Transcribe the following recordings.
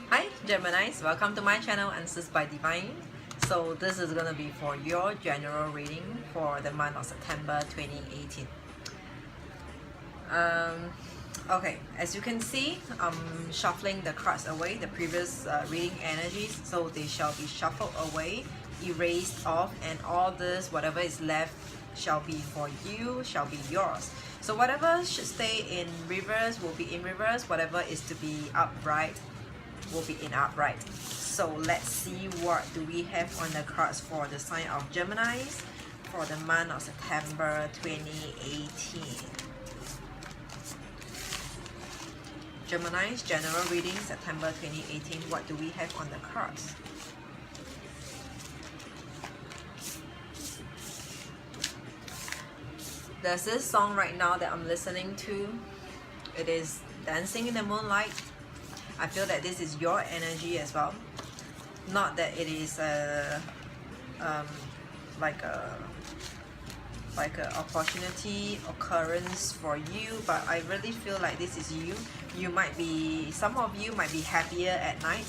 Hi Geminis, welcome to my channel Answers by Divine. So this is gonna be for your general reading for the month of September 2018. Okay, as you can see, I'm shuffling the cards away, the previous reading energies, so they shall be shuffled away, erased off, and all this, whatever is left, shall be for you, shall be yours. So whatever should stay in reverse will be in reverse, whatever is to be upright will be in upright. So let's see what do we have on the cards for the sign of Geminis for the month of September 2018. Gemini's general reading September 2018. What do we have on the cards? There's this song right now that I'm listening to. It is Dancing in the Moonlight. I feel that this is your energy as well. Not that it is like a opportunity occurrence for you, but I really feel like this is you. You might be, some of you might be happier at night.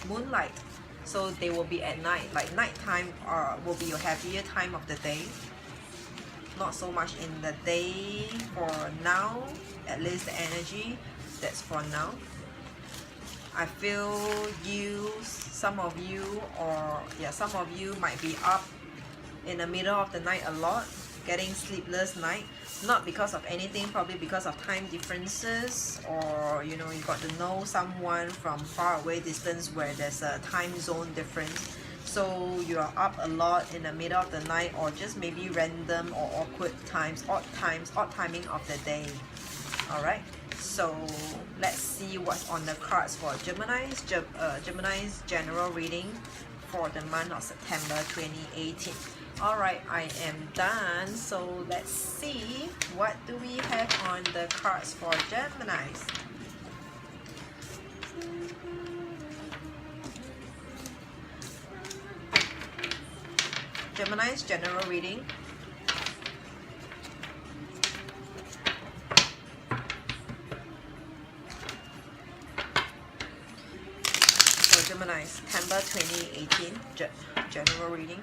Moonlight, so they will be at night, like nighttime will be your happier time of the day. Not so much in the day for now, at least the energy that's for now. I feel you, some of you might be up in the middle of the night a lot, getting sleepless night, not because of anything, probably because of time differences, or you know, you got to know someone from far away distance where there's a time zone difference, so you are up a lot in the middle of the night, or just maybe random or awkward times, odd timing of the day. All right, so let's see what's on the cards for Gemini's general reading for the month of September 2018. Alright, I am done. So let's see what do we have on the cards for Gemini's. Gemini's general reading. Gemini, September 2018 general reading.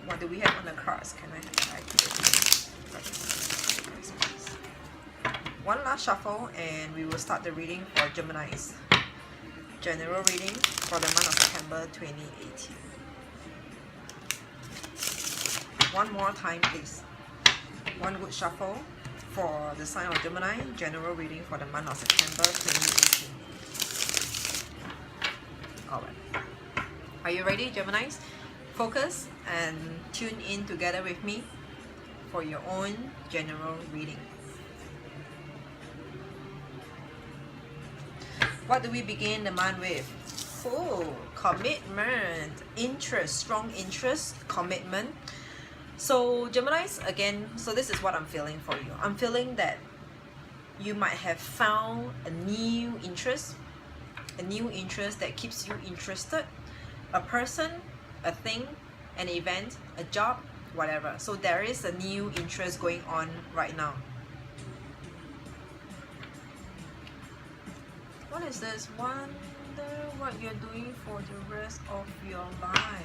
What do we have on the cards? Can I have one last shuffle and we will start the reading for Gemini's general reading for the month of September 2018. One more time please. One good shuffle for the sign of Gemini general reading for the month of September 2018. Alright. Are you ready, Geminis? Focus and tune in together with me for your own general reading. What do we begin the month with? Oh, commitment, interest, strong interest, commitment. So Geminis, again, so this is what I'm feeling for you. I'm feeling that you might have found a new interest that keeps you interested, a person, a thing, an event, a job, whatever. So there is a new interest going on right now. What is this? Wonder what you're doing for the rest of your life.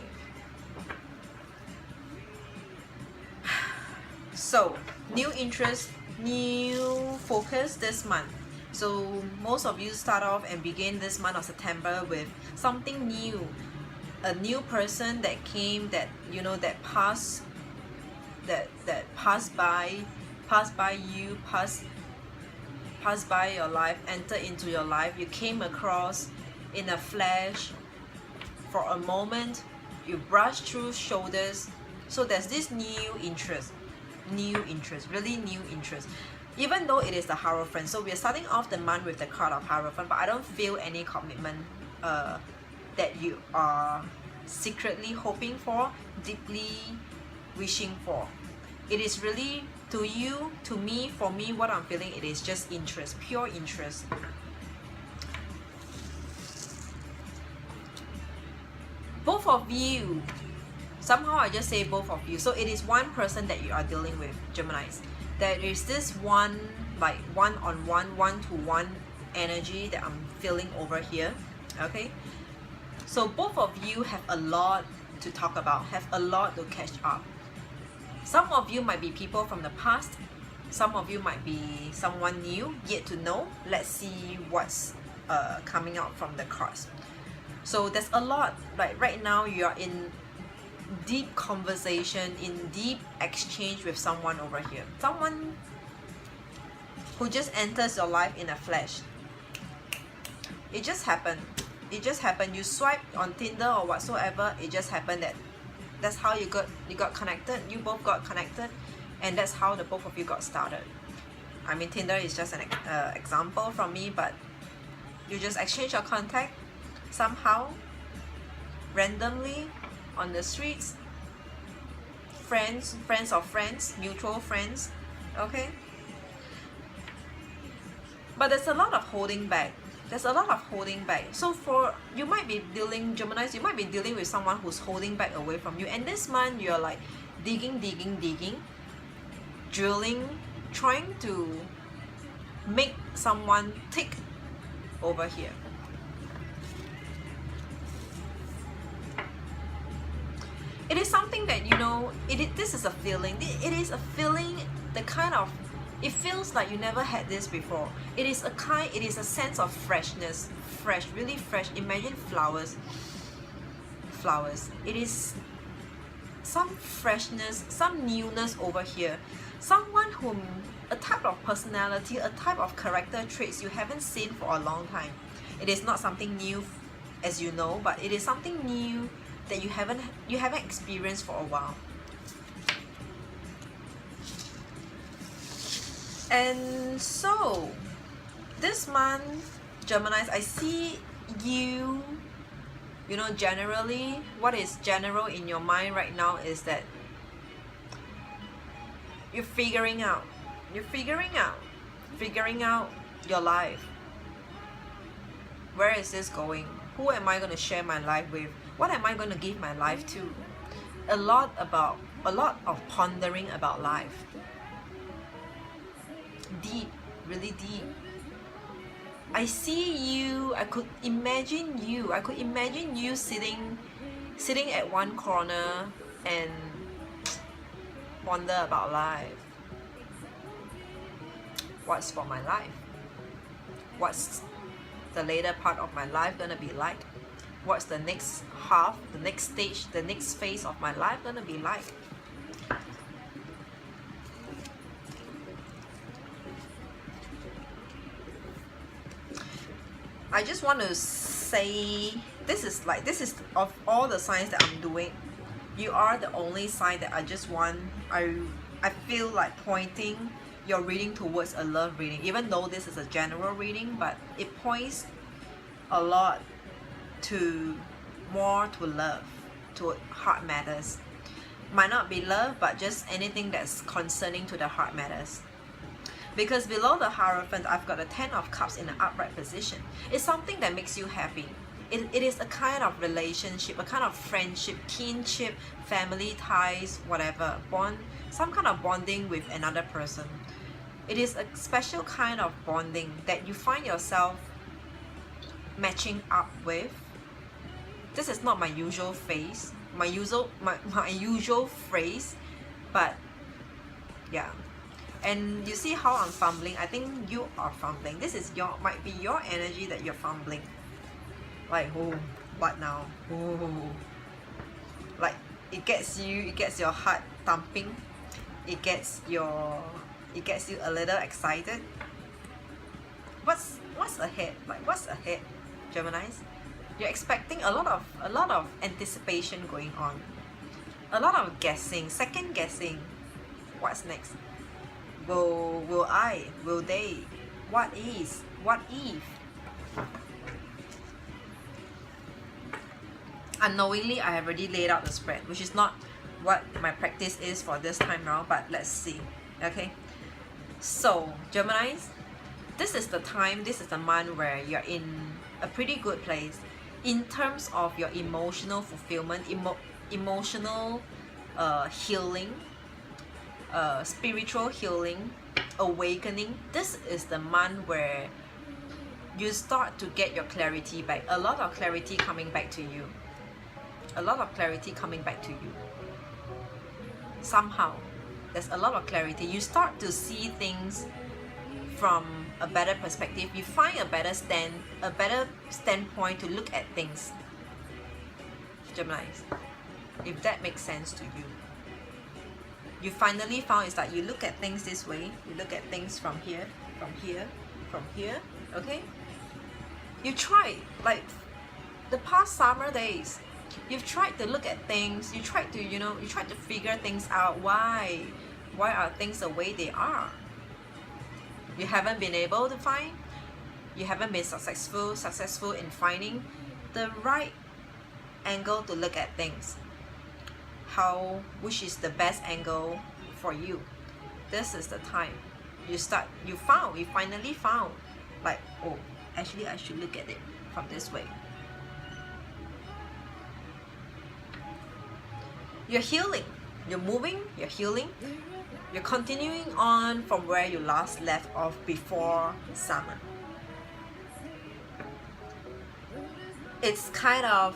So new interest, new focus this month. So most of you start off and begin this month of September with something new, a new person that came, that you know, that passed by you, passed by your life, entered into your life. You came across in a flash for a moment. You brushed through shoulders. So there's this new interest, really new interest. Even though it is the Hierophant, so we're starting off the month with the card of Hierophant, but I don't feel any commitment that you are secretly hoping for, deeply wishing for. It is really, to you, to me, for me, what I'm feeling, it is just interest, pure interest. Both of you, somehow I just say both of you. So it is one person that you are dealing with, Geminis. There is this one, like one-on-one, one-to-one energy that I'm feeling over here. Okay, so both of you have a lot to talk about, have a lot to catch up. Some of you might be people from the past, some of you might be someone new, yet to know. Let's see what's coming out from the cards. So there's a lot, like right now you are in deep conversation, in deep exchange with someone over here. Someone who just enters your life in a flash. It just happened. It just happened. You swipe on Tinder or whatsoever, it just happened that that's how you got connected. You both got connected, and that's how the both of you got started. I mean, Tinder is just an example from me, but you just exchange your contact somehow, randomly, on the streets, friends of friends, mutual friends, okay? But there's a lot of holding back. There's a lot of holding back. So for, you might be dealing, Geminis, you might be dealing with someone who's holding back away from you. And this month, you're like digging, drilling, trying to make someone tick over here. It is something that, you know, this is a feeling. It is a feeling, the kind of, it feels like you never had this before. It is a sense of freshness, fresh, really fresh. Imagine flowers. It is some freshness, some newness over here. Someone whom, a type of personality, a type of character traits you haven't seen for a long time. It is not something new, as you know, but it is something new that you haven't experienced for a while. And so this month, Geminis, I see you, you know, generally, what is general in your mind right now is that you're figuring out your life. Where is this going? Who am I going to share my life with? What am I going to give my life to? A lot of pondering about life. Deep, really deep. I see you, I could imagine you sitting at one corner and ponder about life. What's for my life? What's the later part of my life gonna be like? What's the next half, the next stage, the next phase of my life gonna be like? I just want to say, this is of all the signs that I'm doing, you are the only sign that I feel like pointing your reading towards a love reading, even though this is a general reading, but it points a lot to more to love, to heart matters. Might not be love, but just anything that's concerning to the heart matters. Because below the Hierophant, I've got the 10 of Cups in an upright position. It's something that makes you happy. It is a kind of relationship, a kind of friendship, kinship, family ties, whatever, bond, some kind of bonding with another person. It is a special kind of bonding that you find yourself matching up with. This is not my usual phase, my usual phrase, but yeah. And you see how I'm fumbling? I think you are fumbling. This is might be your energy that you're fumbling. Like, oh, what now? Oh, like it gets your heart thumping. It gets you a little excited. What's ahead? Like, what's ahead, Geminis? You're expecting a lot of anticipation going on. A lot of guessing, second guessing. What's next? Will I? Will they? What is? What if? Unknowingly, I have already laid out the spread, which is not what my practice is for this time round, but let's see. Okay, so Geminis, this is the time, this is the month where you're in a pretty good place in terms of your emotional fulfillment, emotional healing, spiritual healing, awakening. This is the month where you start to get your clarity back. A lot of clarity coming back to you. A lot of clarity coming back to you. Somehow, there's a lot of clarity. You start to see things from a better perspective. You find a better standpoint to look at things. Geminis, if that makes sense to you. You finally found is that you look at things this way. You look at things from here, from here, from here, okay? You tried, like the past summer days, you've tried to look at things, you tried to, you tried to figure things out. Why are things the way they are? You haven't been able to find, you haven't been successful in finding the right angle to look at things. Which is the best angle for you. This is the time. You finally found, like, oh, actually I should look at it from this way. You're healing, you're moving, you're healing, you're continuing on from where you last left off before summer. It's kind of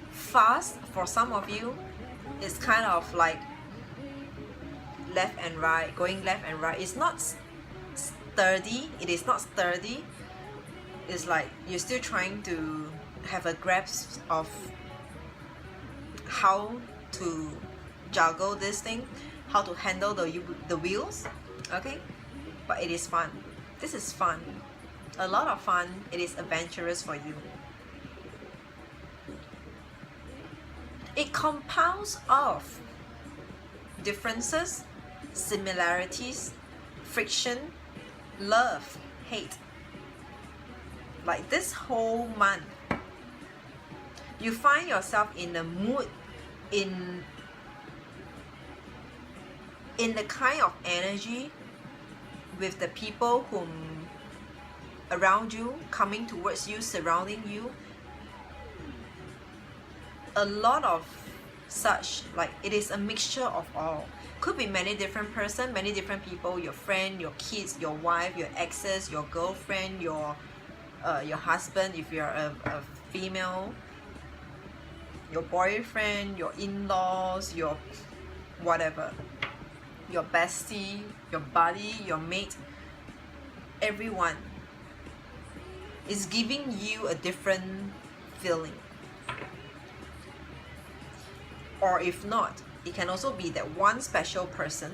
fast for some of you. It's kind of like left and right, going left and right. It's not sturdy. It is not sturdy. It's like you're still trying to have a grasp of how to juggle this thing, how to handle the wheels, okay? But it is fun. This is fun. A lot of fun. It is adventurous for you. It compounds of differences, similarities, friction, love, hate. Like this whole month, you find yourself in a mood, in the kind of energy with the people whom around you, coming towards you, surrounding you. A lot of such, like it is a mixture of all. Could be many different person, many different people, your friend, your kids, your wife, your exes, your girlfriend, your husband if you're a female, your boyfriend, your in-laws, your whatever, your bestie, your buddy, your mate. Everyone is giving you a different feeling. Or if not, it can also be that one special person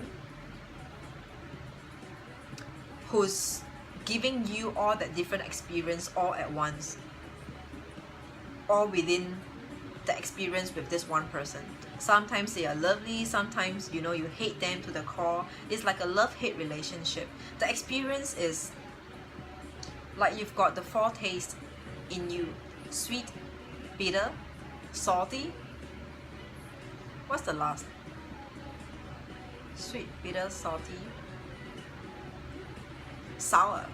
who's giving you all that different experience all at once, all within the experience with this one person. Sometimes they are lovely, sometimes you hate them to the core. It's like a love-hate relationship. The experience is like you've got the 4 tastes in you: sweet, bitter, salty. What's the last? Sweet, bitter, salty, sour.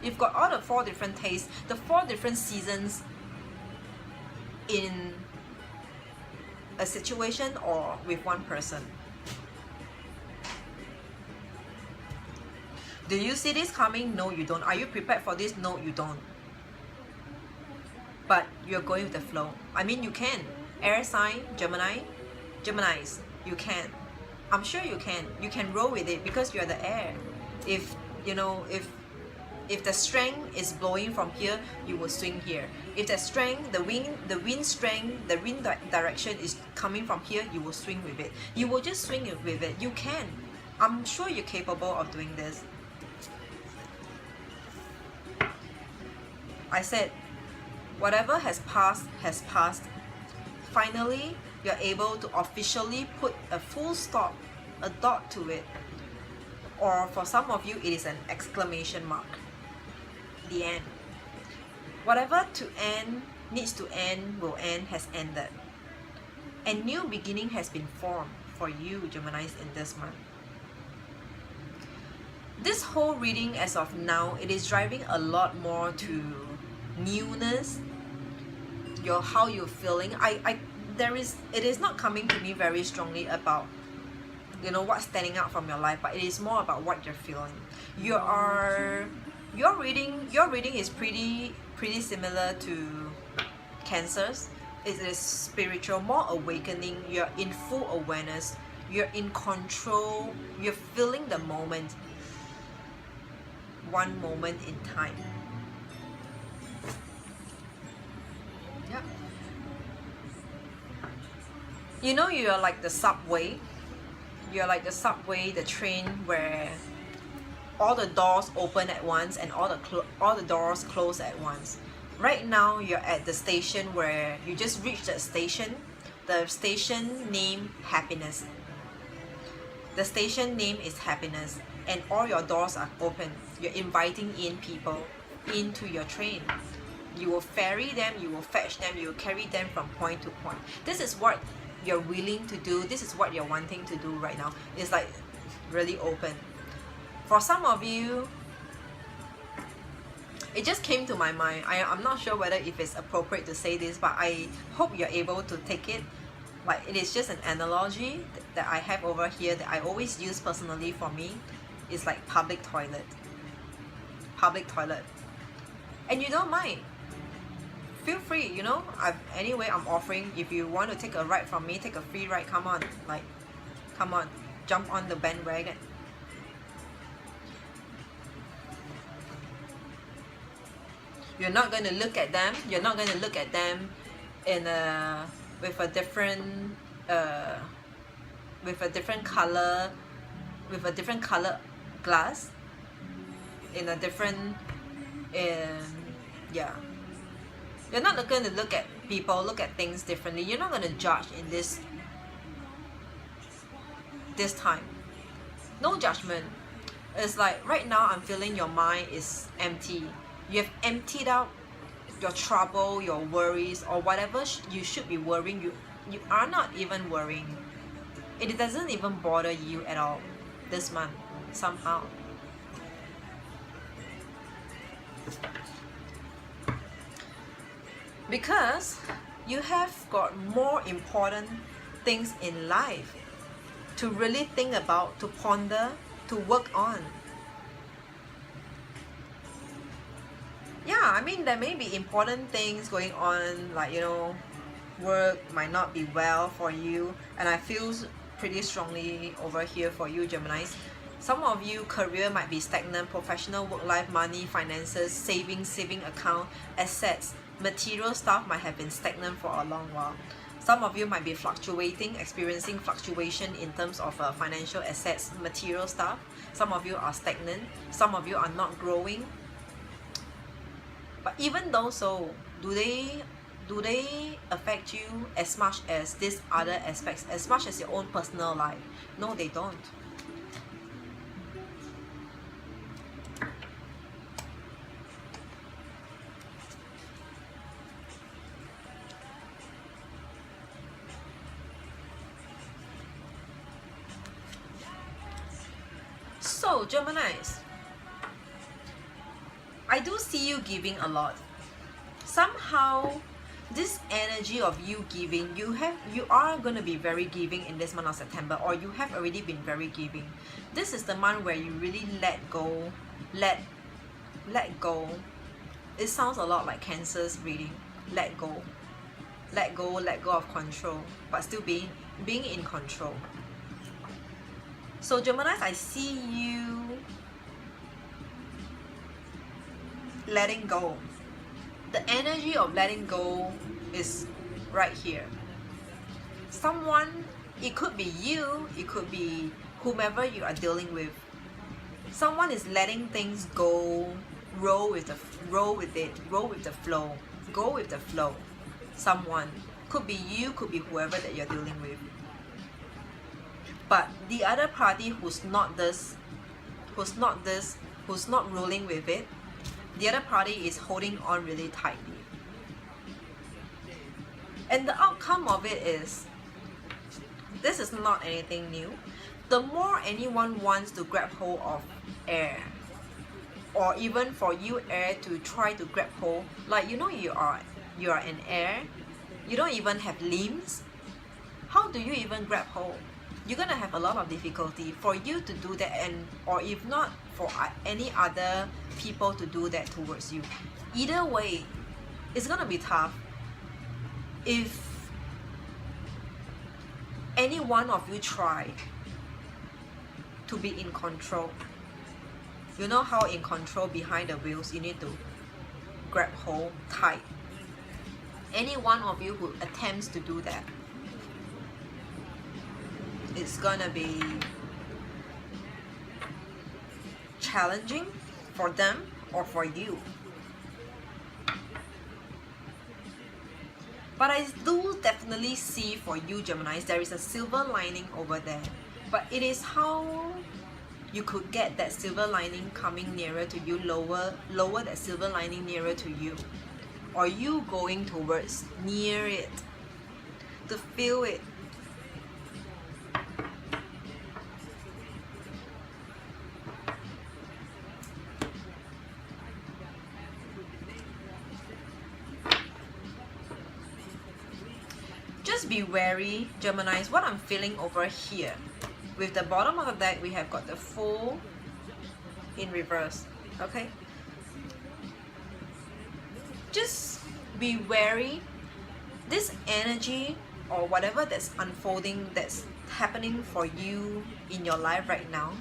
You've got all the 4 different tastes, the 4 different seasons in a situation or with one person. Do you see this coming? No, you don't. Are you prepared for this? No, you don't. But you're going with the flow. I mean, you can. Air sign, Geminis, you can. I'm sure you can. You can roll with it because you're the air. If the strength is blowing from here, you will swing here. If the strength, the wind strength, the wind direction is coming from here, you will swing with it. You will just swing with it. You can. I'm sure you're capable of doing this. I said, whatever has passed has passed. Finally, you're able to officially put a full stop, a dot to it. Or for some of you, it is an exclamation mark. The end. Whatever to end, needs to end, will end, has ended. A new beginning has been formed for you, Geminis, in this month. This whole reading as of now, it is driving a lot more to newness, how you're feeling. It is not coming to me very strongly about what's standing out from your life, but it is more about what you're feeling. You are Your reading is pretty similar to Cancer's. It is spiritual, more awakening. You're in full awareness. You're in control. You're feeling the moment. One moment in time. Yeah. You know, you're like the subway. You're like the subway, the train where all the doors open at once and all the doors close at once. Right now, you're at the station where you just reached the station. The station name Happiness. The station name is Happiness, and all your doors are open. You're inviting in people into your train. You will ferry them, you will fetch them, you will carry them from point to point. This is what you're willing to do. This is what you're wanting to do right now. It's like really open. For some of you, it just came to my mind. I'm not sure whether if it's appropriate to say this, but I hope you're able to take it. Like, it is just an analogy that I have over here that I always use personally for me. It's like public toilet. Public toilet. And you don't mind. Feel free, you know. Anyway, I'm offering, if you want to take a ride from me, take a free ride, come on. Like, come on. Jump on the bandwagon. You're not going to look at them. You're not going to look at them in with a different color, with a different color glass, in a different yeah. You're not going to look at people, look at things differently. You're not going to judge in this time. No judgment. It's like right now I'm feeling your mind is empty. You have emptied out your trouble, your worries, or whatever you should be worrying. You are not even worrying. It doesn't even bother you at all this month somehow. Because you have got more important things in life to really think about, to ponder, to work on. Yeah, I mean, there may be important things going on, like, you know, work might not be well for you, and I feel pretty strongly over here for you, Geminis. Some of you, career might be stagnant, professional, work life, money, finances, saving account, assets, material stuff might have been stagnant for a long while. Some of you might be fluctuating, experiencing fluctuation in terms of financial assets, material stuff. Some of you are stagnant, some of you are not growing. But even though so, do they affect you as much as these other aspects, as much as your own personal life? No, they don't. So, Geminis, I do see you giving a lot. Somehow, this energy of you giving, you are going to be very giving in this month of September, or you have already been very giving. This is the month where you really let go, let go. It sounds a lot like Cancer's reading. Let go of control, but still being in control. So, Geminis, I see you letting go. The energy of letting go is right here. Someone, it could be you, it could be whomever you are dealing with. Someone is letting things go, roll with the flow, go with the flow. Someone, could be you, could be whoever that you're dealing with. But the other party who's not rolling with it, the other party is holding on really tightly. And the outcome of it is, this is not anything new. The more anyone wants to grab hold of air, or even for you air to try to grab hold, like, you know, you are in air, you don't even have limbs. How do you even grab hold? you're gonna have a lot of difficulty for you to do that, and or if not for any other people to do that towards you. Either way, it's gonna be tough. If any one of you try to be in control, you know how in control behind the wheels, you need to grab hold tight. Any one of you who attempts to do that, it's gonna be challenging for them or for you. But I do definitely see for you, Geminis, there is a silver lining over there. But it is how you could get that silver lining coming nearer to you, lower that silver lining nearer to you. Or you going towards near it, to feel it. Just be wary, Geminis, what I'm feeling over here. With the bottom of the deck, we have got the Fool in reverse, okay? Just be wary. This energy or whatever that's unfolding, that's happening for you in your life right now,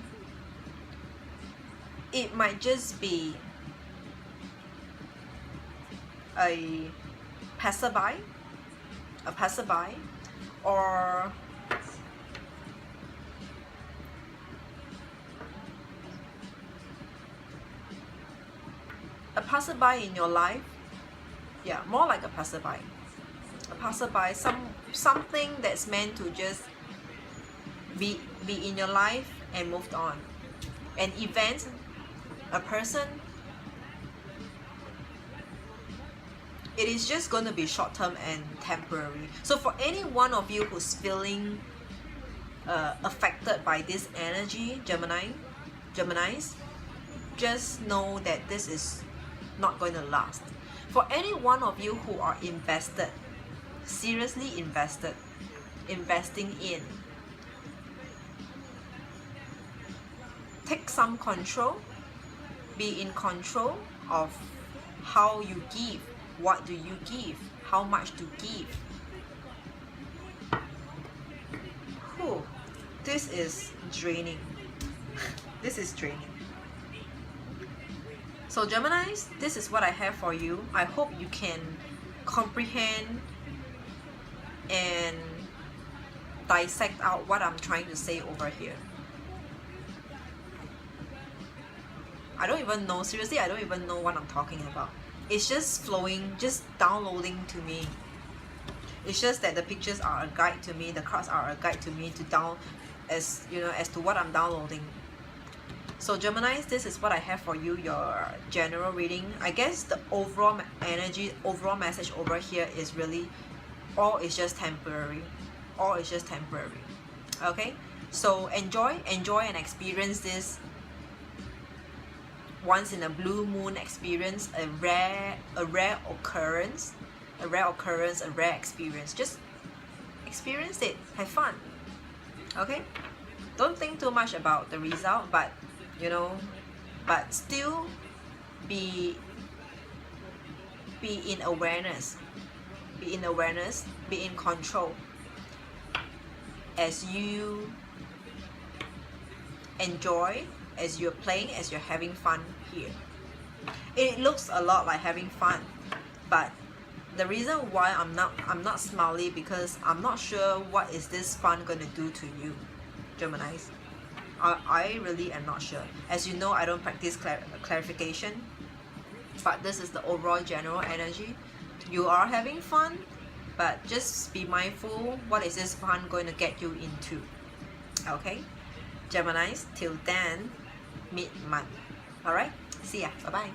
it might just be a passerby, or a passerby in your life. Yeah, more like a passerby. A passerby, something that's meant to just be in your life and moved on. An event, a person, it is just going to be short-term and temporary. So for any one of you who's feeling affected by this energy, Geminis, just know that this is not going to last. For any one of you who are invested, seriously investing in, take some control, be in control of how you give. What do you give? How much to give? Whew, this is draining. This is draining. So Geminis, this is what I have for you. I hope you can comprehend and dissect out what I'm trying to say over here. I don't even know, seriously, I don't even know what I'm talking about. It's just flowing, just downloading to me. It's just that the pictures are a guide to me, the cards are a guide to me to as to what I'm downloading. So Geminis, this is what I have for you, your general reading. I guess the overall energy, overall message over here is really, all is just temporary. All is just temporary. Okay? So enjoy and experience this once in a blue moon experience, a rare occurrence, a rare experience. Just experience it, have fun. Okay? Don't think too much about the result, but but still be in awareness, be in control as you enjoy, as you're playing, as you're having fun here. It looks a lot like having fun, but the reason why I'm not smiley, because I'm not sure what is this fun gonna do to you, Geminis. I really am not sure. As you know, I don't practice clarification, but this is the overall general energy. You are having fun, but just be mindful, what is this fun going to get you into? Okay, Geminis, till then, mid-month. Alright, see ya, bye-bye.